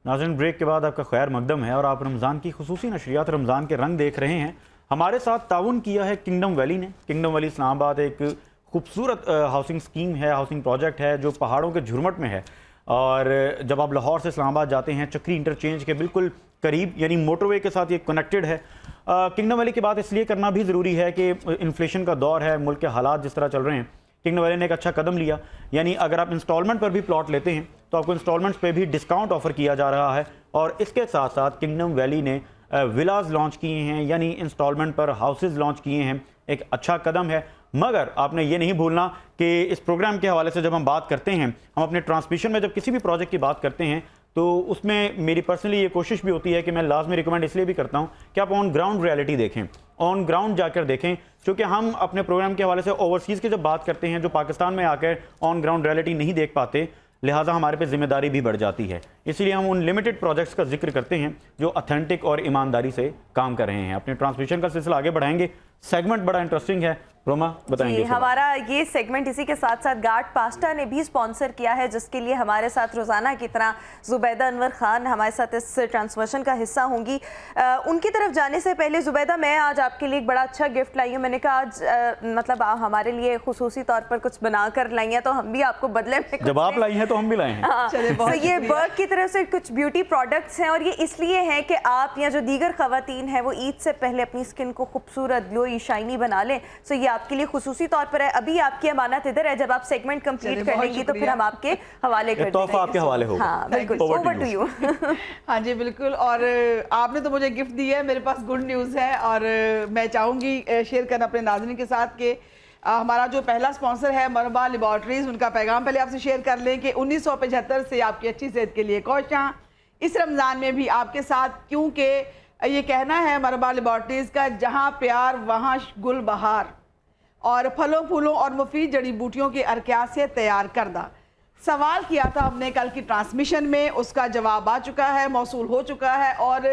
नाज़रीन, ब्रेक के बाद आपका खैर मकदम है और आप रमज़ान की खुसूसी नशरियात रमज़ान के रंग देख रहे हैं। हमारे साथ ताउन किया है किंगडम वैली ने। किंगडम वैली इस्लामाबाद एक खूबसूरत हाउसिंग स्कीम है, हाउसिंग प्रोजेक्ट है जो पहाड़ों के झुरमट में है। और जब आप लाहौर से इस्लामाबाद जाते हैं, चक्री इंटरचेंज के बिल्कुल करीब, यानी मोटरवे के साथ ये कनेक्टेड है। किंगडम वैली की बात इसलिए करना भी ज़रूरी है कि इन्फ्लेशन का दौर है, मुल्क के हालात जिस तरह चल रहे हैं, किंगडम वैली ने एक अच्छा कदम लिया। यानी अगर आप इंस्टॉलमेंट पर भी प्लॉट लेते हैं तो आपको इंस्टॉलमेंट्स पे भी डिस्काउंट ऑफर किया जा रहा है। और इसके साथ साथ किंगडम वैली ने विलाज लॉन्च किए हैं, यानी इंस्टॉलमेंट पर हाउसेज लॉन्च किए हैं। एक अच्छा कदम है, मगर आपने ये नहीं भूलना कि इस प्रोग्राम के हवाले से जब हम बात करते हैं, हम अपने ट्रांसमिशन में जब किसी भी प्रोजेक्ट की बात करते हैं तो उसमें मेरी पर्सनली ये कोशिश भी होती है कि मैं लाजमी रिकमेंड इसलिए भी करता हूँ कि आप ऑन ग्राउंड रियलिटी देखें, ऑन ग्राउंड जाकर देखें। क्योंकि हम अपने प्रोग्राम के हवाले से ओवरसीज़ की जब बात करते हैं, जो पाकिस्तान में आकर ऑन ग्राउंड रियलिटी नहीं देख पाते, लिहाजा हमारे पे जिम्मेदारी भी बढ़ जाती है। इसलिए हम उन लिमिटेड प्रोजेक्ट्स का जिक्र करते हैं जो ऑथेंटिक और ईमानदारी से काम कर रहे हैं। अपने ट्रांसमिशन का सिलसिला आगे बढ़ाएंगे। सेगमेंट बड़ा इंटरेस्टिंग है, रोमा बताएंगे। हमारा ये सेगमेंट इसी के साथ साथ गार्ड पास्ता ने भी स्पॉन्सर किया है, जिसके लिए हमारे साथ रोज़ाना की तरह जुबैदा अनवर खान हमारे साथ इस ट्रांसमिशन का हिस्सा होंगी। उनकी तरफ जाने से पहले जुबैदा, मैं आज आपके लिए एक बड़ा अच्छा गिफ्ट लाई हूँ। मैंने कहा आज मतलब हमारे लिए खुसूसी तौर पर कुछ बना कर लाई हैं, तो हम भी आपको बदले में जब आप लाई हैं तो हम भी लाए हैं। तो ये बर्ग की तरफ से कुछ ब्यूटी प्रोडक्ट्स हैं, और ये इसलिए हैं कि आप या जो दीगर खवातीन हैं वो ईद से पहले अपनी स्किन को खूबसूरत, ग्लोई, शाइनी बना लें। सो ये आपके लिए खुसूसी तौर पर है। अभी आपकी अमानत इधर है, जब आप सेगमेंट कंप्लीट कर लेंगी तो फिर हम आपके हवाले कर देंगे। तोहफा आपके हवाले होगा। हाँ बिल्कुल, ओवर टू यू। हाँ जी बिल्कुल, और आपने तो मुझे गिफ्ट दी है, मेरे पास गुड न्यूज़ है और मैं चाहूँगी शेयर करना अपने नाज़रीन के साथ कि हमारा जो पहला स्पॉन्सर है मरहबा लेबॉर्ट्रीज, उनका पैगाम पहले आपसे शेयर कर लें कि 1975 से आपकी अच्छी सेहत के लिए कोशिशां इस रमज़ान में भी आपके साथ, क्योंकि ये कहना है मरहबा लेबॉर्ट्रीज का, जहाँ प्यार वहाँ गुल बहार, और फलों फूलों और मुफीद जड़ी बूटियों के अरकियात से तैयार करदा। सवाल किया था हमने कल की ट्रांसमिशन में, उसका जवाब आ चुका है, मौसूल हो चुका है, और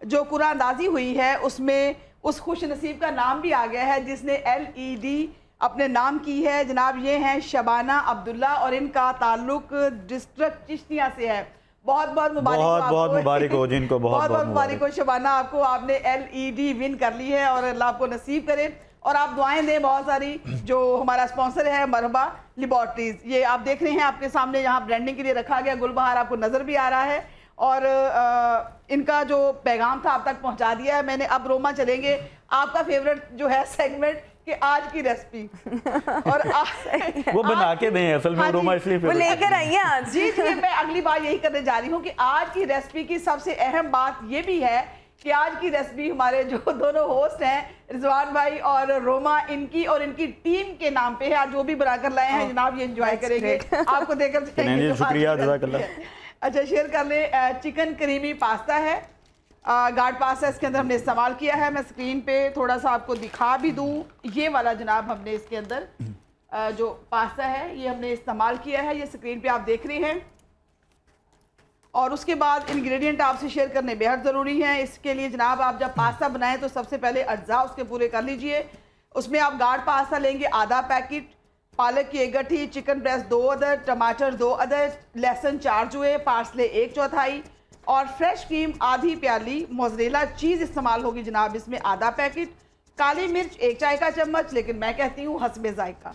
जो कुरानदाजी हुई है उसमें उस खुश नसीब का नाम भी आ गया है जिसने LED अपने नाम की है। जनाब ये हैं शबाना अब्दुल्ला और इनका ताल्लुक डिस्ट्रिक्ट चिश्तिया से है। बहुत बहुत मुबारक, बहुत मुबारक हो जिनको, बहुत बहुत मुबारक हो शबाना आपको, आपने LED विन कर ली है और अल्लाह आपको नसीब करे। और आप दुआएं दें बहुत सारी। जो हमारा स्पॉन्सर है मरहबा लेबॉर्ट्रीज, ये आप देख रहे हैं आपके सामने, यहाँ ब्रांडिंग के लिए रखा गया गुलबहार आपको नज़र भी आ रहा है, और इनका जो पैगाम था आप तक पहुँचा दिया है मैंने। अब रोमा चलेंगे आपका फेवरेट जो है सेगमेंट कि आज की रेसिपी, और वो बना के दें असल में रोमा, इसलिए वो लेकर आई है आज। जी जी, मैं अगली बार यही करने जा रही हूँ कि आज की रेसिपी की सबसे अहम बात ये भी है कि आज की रेसिपी हमारे जो दोनों होस्ट हैं रिजवान भाई और रोमा, इनकी और इनकी टीम के नाम पे है। आज जो भी बनाकर लाए हैं जनाब ये एंजॉय करेंगे, आपको देकर शुक्रिया, जज़ाकल्लाह। अच्छा शेयर कर ले, चिकन क्रीमी पास्ता है, गार्ड पास्ता इसके अंदर हमने इस्तेमाल किया है। मैं स्क्रीन पे थोड़ा सा आपको दिखा भी दूँ, ये वाला जनाब हमने इसके अंदर जो पास्ता है ये हमने इस्तेमाल किया है, ये स्क्रीन पे आप देख रहे हैं। और उसके बाद इंग्रेडिएंट आपसे शेयर करने बेहद ज़रूरी हैं। इसके लिए जनाब आप जब पास्ता बनाएं तो सबसे पहले अज्जा उसके पूरे कर लीजिए। उसमें आप गाढ़ पास्ता लेंगे आधा पैकेट, पालक की 1 गट्ठी, चिकन ब्रेस्ट 2 अदद, टमाटर 2 अदद, लहसुन 4 जुए, पार्सले 1/4 और फ्रेश क्रीम आधी प्याली, मोज़रेला चीज़ इस्तेमाल होगी जनाब इसमें आधा पैकेट, काली मिर्च 1 चाय का चम्मच, लेकिन मैं कहती हूँ हस्बे जायका।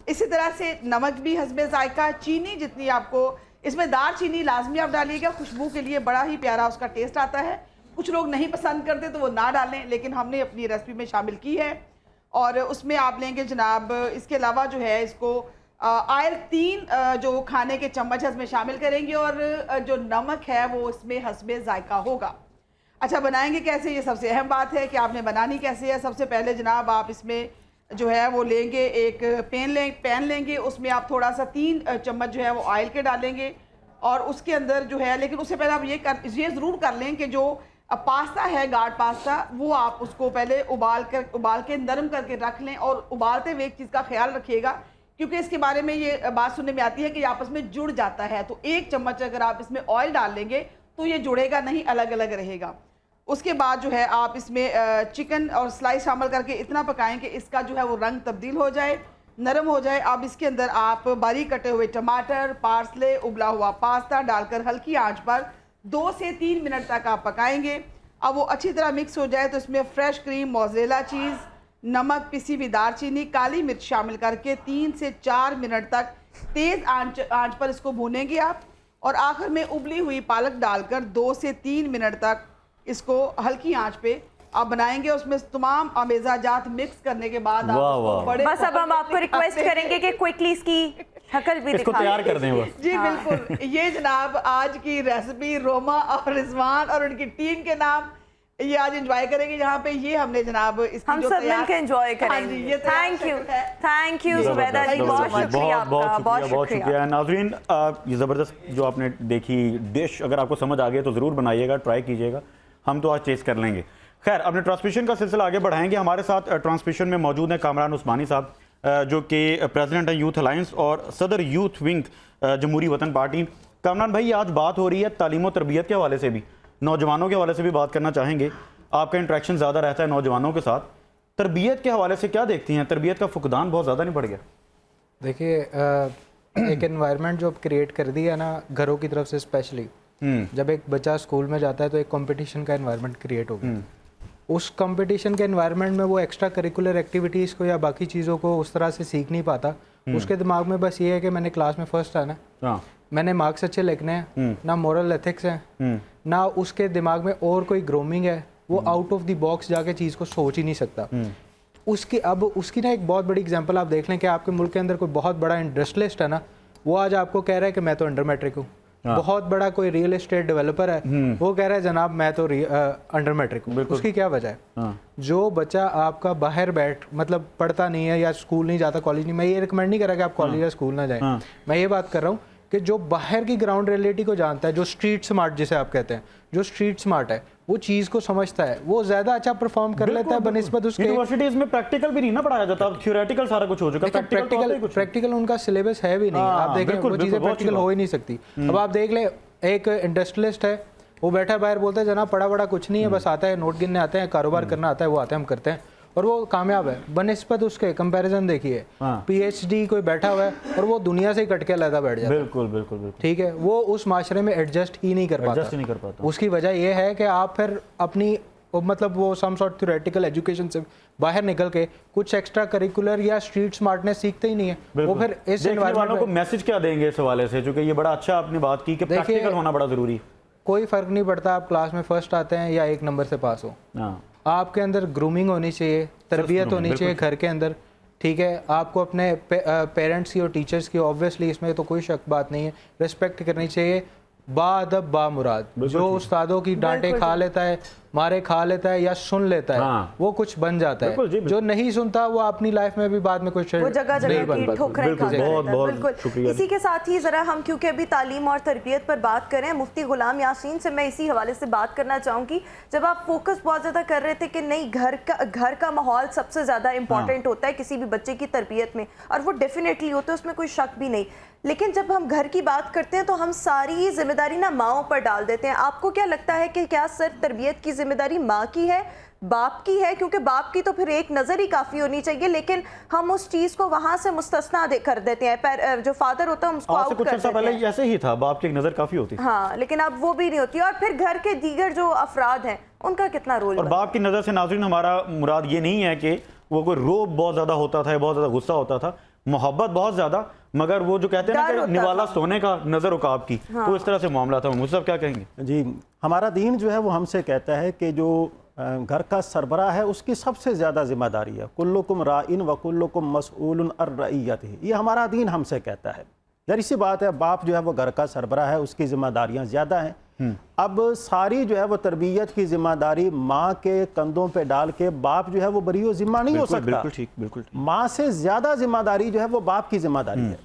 इसी तरह से नमक भी हस्बे जायका, चीनी जितनी आपको, इसमें दार चीनी लाजमी आप डालिएगा, खुशबू के लिए बड़ा ही प्यारा उसका टेस्ट आता है। कुछ लोग नहीं पसंद करते तो वो ना डालें, लेकिन हमने अपनी रेसिपी में शामिल की है। और उसमें आप लेंगे जनाब, इसके अलावा जो है इसको आयल 3 जो खाने के चम्मच है इसमें शामिल करेंगे, और जो नमक है वो इसमें हस्बे जायका होगा। अच्छा बनाएंगे कैसे, ये सबसे अहम बात है कि आपने बनानी कैसे है। सबसे पहले जनाब आप इसमें जो है वो लेंगे, एक पैन लेंगे, उसमें आप थोड़ा सा 3 चम्मच जो है वो ऑयल के डालेंगे, और उसके अंदर जो है, लेकिन उससे पहले आप ये ज़रूर कर लें कि जो पास्ता है गाढ़ पास्ता, वो आप उसको पहले उबाल के नरम करके रख लें। और उबालते हुए एक चीज़ का ख्याल रखिएगा, क्योंकि इसके बारे में ये बात सुनने में आती है कि आपस में जुड़ जाता है, तो 1 चम्मच अगर आप इसमें ऑयल डाल लेंगे तो ये जुड़ेगा नहीं, अलग अलग रहेगा। उसके बाद जो है आप इसमें चिकन और स्लाइस शामिल करके इतना पकाएं कि इसका जो है वो रंग तब्दील हो जाए, नरम हो जाए। अब इसके अंदर आप बारीक कटे हुए टमाटर, पार्सले, उबला हुआ पास्ता डालकर हल्की आंच पर 2 से 3 मिनट तक आप पकाएंगे। अब वो अच्छी तरह मिक्स हो जाए तो इसमें फ्रेश क्रीम, मोज़रेला चीज़, नमक, पिसी हुई दालचीनी, काली मिर्च शामिल करके 3 से 4 मिनट तक तेज़ आंच पर इसको भूनेंगे आप। और आखिर में उबली हुई पालक डालकर 2 से 3 मिनट तक इसको हल्की आंच पे आप बनाएंगे। उसमें तमाम अमेज़ा जात मिक्स करने के बाद आप वाह, उसको वाह। बड़े बस अब हम आपको रिक्वेस्ट करेंगे कि क्विकली इसकी शक्ल भी इसको दिखा तैयार दें। कर दें बस। जी बिल्कुल। ये जनाब आज की रेसिपी रोमा और रिजवान और उनकी टीम के नाम ये आज एंजॉय करेंगे, जहाँ पे ये हमने जनाब इसकी हम जो सब तैयार- मिलकर एंजॉय हाँ जी, करेंगे। ये तैयार थैंक यू, शक्ल है। थैंक यू जुबैदा जी, बहुत शुक्रिया आपका, बहुत शुक्रिया। नाज़रीन, ये ज़बरदस्त जो आपने देखी डिश अगर आपको समझ आ गई तो ज़रूर बनाइएगा, ट्राई कीजिएगा। हम तो आज टेस्ट कर लेंगे। खैर, अपने ट्रांसमिशन का सिलसिला आगे बढ़ाएंगे। हमारे साथ ट्रांसमिशन में मौजूद हैं कामरान उस्मानी साहब, जो कि प्रेसिडेंट हैं यूथ अलायंस और सदर यूथ विंग जमहूरी वतन पार्टी। कामरान भाई, आज बात हो रही है तालीम और तरबियत के हवाले से भी, नौजवानों के हवाले से भी बात करना चाहेंगे। आपका इंटरेक्शन ज़्यादा रहता है नौजवानों के साथ, तरबियत के हवाले से क्या देखती हैं? तरबियत का फुकदान बहुत ज़्यादा नहीं बढ़ गया? देखिए, एक एनवायरनमेंट जो क्रिएट कर दी है ना घरों की तरफ से स्पेशली, जब एक बच्चा स्कूल में जाता है तो एक कंपटीशन का एनवायरनमेंट क्रिएट हो गया। उस कंपटीशन के एनवायरनमेंट में वो एक्स्ट्रा करिकुलर एक्टिविटीज़ को या बाकी चीज़ों को उस तरह से सीख नहीं पाता। उसके दिमाग में बस ये है कि मैंने क्लास में फर्स्ट आना है, मैंने मार्क्स अच्छे लिखने हैं, ना मॉरल एथिक्स हैं, ना उसके दिमाग में और कोई ग्रोमिंग है। वो आउट ऑफ द बॉक्स जाके चीज़ को सोच ही नहीं सकता। उसकी ना एक बहुत बड़ी एग्जांपल आप देख लें कि आपके मुल्क के अंदर कोई बहुत बड़ा इंडस्ट्रियलिस्ट है ना, वो आज आपको कह रहा है कि मैं तो अंडर मैट्रिक हूँ। बहुत बड़ा कोई रियल एस्टेट डेवलपर है, वो कह रहा है जनाब मैं तो अंडर मैट्रिक हूँ। उसकी क्या वजह है? जो बच्चा आपका बाहर मतलब पढ़ता नहीं है या स्कूल नहीं जाता, कॉलेज नहीं, मैं ये रिकमेंड नहीं कर रहा कि आप कॉलेज या स्कूल ना जाएं। मैं ये बात कर रहा हूँ कि जो बाहर की ग्राउंड रियलिटी को जानता है, जो स्ट्रीट स्मार्ट जिसे आप कहते हैं, जो स्ट्रीट स्मार्ट है, वो चीज़ को समझता है, वो ज़्यादा अच्छा परफॉर्म कर लेता है बनिस्बत उसके। यूनिवर्सिटीज में प्रैक्टिकल भी नहीं ना पढ़ाया जाता, अब थ्योरेटिकल सारा कुछ हो चुका है। प्रैक्टिकल उनका सिलेबस है भी नहीं। आप देखें वो चीज़ें प्रैक्टिकल हो ही नहीं सकती। अब आप देख लें, एक इंडस्ट्रियलिस्ट है, वो बैठा बाहर बोलता है जनाब पढ़ा बड़ा कुछ नहीं है, बस आता है नोट गिनने आते हैं, कारोबार करना आता है, वो आते हैं हम करते हैं, और वो कामयाब है। बनिस्बत उसके कंपैरिजन देखिए, पीएचडी कोई बैठा हुआ है और वो दुनिया से ही कट के अलग बैठ जाता है। बिल्कुल बिल्कुल बिल्कुल, ठीक है, वो उस माशरे में एडजस्ट ही नहीं कर पाता। उसकी वजह यह है कि आप फिर अपनी मतलब वो सम सॉर्ट थ्योरेटिकल एजुकेशन से बाहर निकल के कुछ एक्स्ट्रा करिकुलर या स्ट्रीट स्मार्टनेस सीखते ही नहीं है। वो फिर इस एनवायरनमेंट को मैसेज क्या देंगे इस हवाले से, क्योंकि ये बड़ा अच्छा आपने बात की कि प्रैक्टिकल होना बड़ा जरूरी है। कोई फर्क नहीं पड़ता आप क्लास में फर्स्ट आते हैं या 1 नंबर से पास हो, आपके अंदर ग्रूमिंग होनी चाहिए, तरबियत होनी चाहिए घर के अंदर। ठीक है, आपको अपने पेरेंट्स की और टीचर्स की ऑब्वियसली इसमें तो कोई शक बात नहीं है, रिस्पेक्ट करनी चाहिए। बाअदब बामुराद, जो उस्तादों की डांटे खा लेता है, मारे खा लेता है या सुन लेता है, वो कुछ बन जाता है। जो नहीं सुनता वो अपनी लाइफ में भी बाद में कुछ वो जगह जगह की ठोकरें खाता बहुत है। बहुत बिल्कुल। शुक्रिया। इसी के साथ ही जरा हम क्योंकि अभी तालीम और तरबियत पर बात करें, मुफ्ती गुलाम यासीन से मैं इसी हवाले से बात करना चाहूँगी। जब आप फोकस बहुत ज़्यादा कर रहे थे कि नहीं घर का माहौल सबसे ज़्यादा इंपॉर्टेंट होता है किसी भी बच्चे की तरबियत में, और वो डेफिनेटली होता है, उसमें कोई शक भी नहीं, लेकिन जब हम घर की बात करते हैं तो हम सारी जिम्मेदारी ना माओ पर डाल देते हैं। आपको क्या लगता है कि क्या सिर्फ तरबियत की जिम्मेदारी माँ की है, बाप की है? क्योंकि बाप की तो फिर एक नज़र ही काफ़ी होनी चाहिए, लेकिन हम उस चीज़ को वहाँ से मुस्तस्ना कर देते हैं। जो फादर होता है उसको आउट कर देते हैं। पहले ऐसे ही था, बाप की एक नज़र काफ़ी होती, हाँ, लेकिन अब वो भी नहीं होती। और फिर घर के दीगर जो अफराद हैं उनका कितना रोल? और बाप की नज़र से नाज़रीन हमारा मुराद ये नहीं है कि वो कोई रोब बहुत ज़्यादा होता था, बहुत ज़्यादा गुस्सा होता था, मोहब्बत बहुत ज़्यादा, मगर वो जो कहते हैं ना कि निवाला सोने का नज़र उकाब की, तो इस तरह से मामला था। मुझे क्या कहेंगे? जी, हमारा दीन जो है वो हमसे कहता है कि जो घर का सरबराह है उसकी सबसे ज़्यादा जिम्मेदारी है, कुल्लुकुम राइन व कुल्लुकुम मसऊलुन अन रइयतिही। ये हमारा दीन हमसे कहता है। जाहिर सी बात है, बाप जो है वो घर का सरबराह है, उसकी जिम्मेदारियां ज़्यादा हैं। अब सारी जो है वो तरबियत की जिम्मेदारी माँ के कंधों पे डाल के बाप जो है वो बरीओ जिम्मा नहीं हो सकता। बिल्कुल ठीक, बिल्कुल। माँ से ज़्यादा जिम्मेदारी जो है वो बाप की जिम्मेदारी है।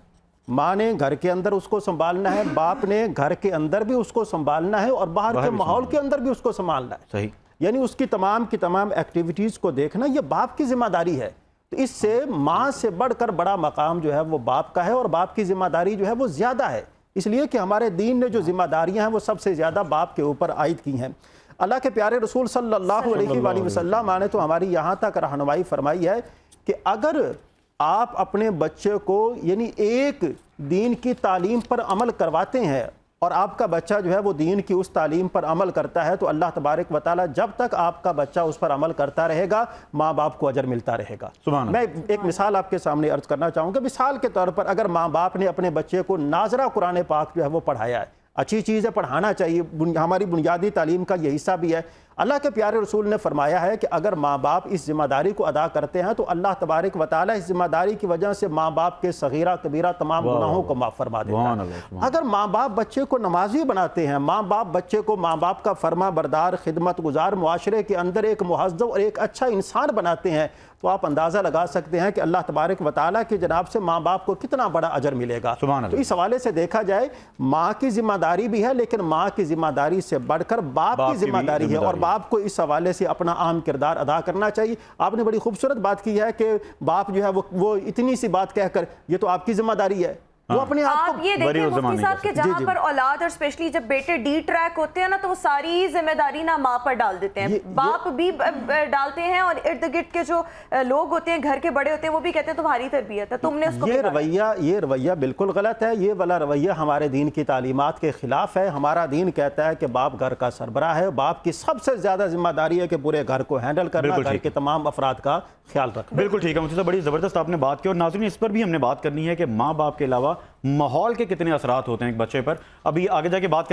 माँ ने घर के अंदर उसको संभालना है, बाप ने घर के अंदर भी उसको संभालना है और बाहर के माहौल के अंदर भी उसको संभालना है। सही, यानी उसकी तमाम की तमाम एक्टिविटीज़ को देखना ये बाप की जिम्मेदारी है। तो इससे माँ से बढ़कर बड़ा मकाम जो है वो बाप का है और बाप की जिम्मेदारी जो है वो ज़्यादा है, इसलिए कि हमारे दीन ने जो जिम्मेदारियां हैं वो सबसे ज़्यादा बाप के ऊपर आयद की हैं। अल्लाह के प्यारे रसूल सल्लल्लाहु अलैहि वसल्लम ने तो हमारी यहाँ तक रहनुमाई फरमाई है कि अगर आप अपने बच्चे को यानी एक दीन की तालीम पर अमल करवाते हैं और आपका बच्चा जो है वो दीन की उस तालीम पर अमल करता है, तो अल्लाह तबारक व तआला जब तक आपका बच्चा उस पर अमल करता रहेगा, माँ बाप को अजर मिलता रहेगा। सुभान मैं एक मिसाल आपके सामने अर्ज करना चाहूँगा। मिसाल के तौर पर अगर माँ बाप ने अपने बच्चे को नाजरा कुरान पाक जो है वो पढ़ाया है, अच्छी चीज़ है, पढ़ाना चाहिए, हमारी बुनियादी तालीम का ये हिस्सा भी है। अल्लाह के प्यारे रसूल ने फरमाया है कि अगर माँ बाप इस जिम्मेदारी को अदा करते हैं तो अल्लाह तबारक व तआला इस जिम्मेदारी की वजह से माँ बाप के सगीरा कबीरा तमाम गुनाहों को माफ़ फरमा देता है। अगर माँ बाप बच्चे को नमाजी बनाते हैं, माँ बाप बच्चे को माँ बाप का फरमा बरदार खिदमत गुजार मुआशरे के अंदर एक मुहज़्ज़ब और एक अच्छा इंसान बनाते हैं, तो आप अंदाज़ा लगा सकते हैं कि अल्लाह तबारक व तआला की जनाब से माँ बाप को कितना बड़ा अजर मिलेगा। तो इस हवाले से देखा जाए, माँ की जिम्मेदारी भी है, लेकिन माँ की जिम्मेदारी से बढ़कर बाप की जिम्मेदारी है, और बाप को इस हवाले से अपना अहम किरदार अदा करना चाहिए। आपने बड़ी खूबसूरत बात की है कि बाप जो है वो इतनी सी बात कहकर ये तो आपकी जिम्मेदारी है, वो अपने आप आप ये देखिए मुफ्ती साहब के जहाँ पर औलाद और स्पेशली जब बेटे डी ट्रैक होते हैं ना, तो वो सारी जिम्मेदारी ना माँ पर डाल देते हैं, बाप भी डालते हैं, और इर्द गिर्द के जो लोग होते हैं, घर के बड़े होते हैं, वो भी कहते हैं तुम्हारी तरबियत है, तुमने उसको ये रवैया बिल्कुल गलत है। ये वाला रवैया हमारे दीन की तालीमात के खिलाफ है। हमारा दीन कहता है कि बाप घर का सरबराह है, बाप की सबसे ज्यादा जिम्मेदारी है कि पूरे घर को हैंडल करना, घर के तमाम अफराद का ख्याल रखना। बिल्कुल ठीक है मुझे, बड़ी ज़बरदस्त आपने बात की। और नाज़रीन, इस पर भी हमने बात करनी है कि माँ बाप के अलावा माहौल के कितने असरात होते हैं एक बच्चे पर। अभी आगे जाके बात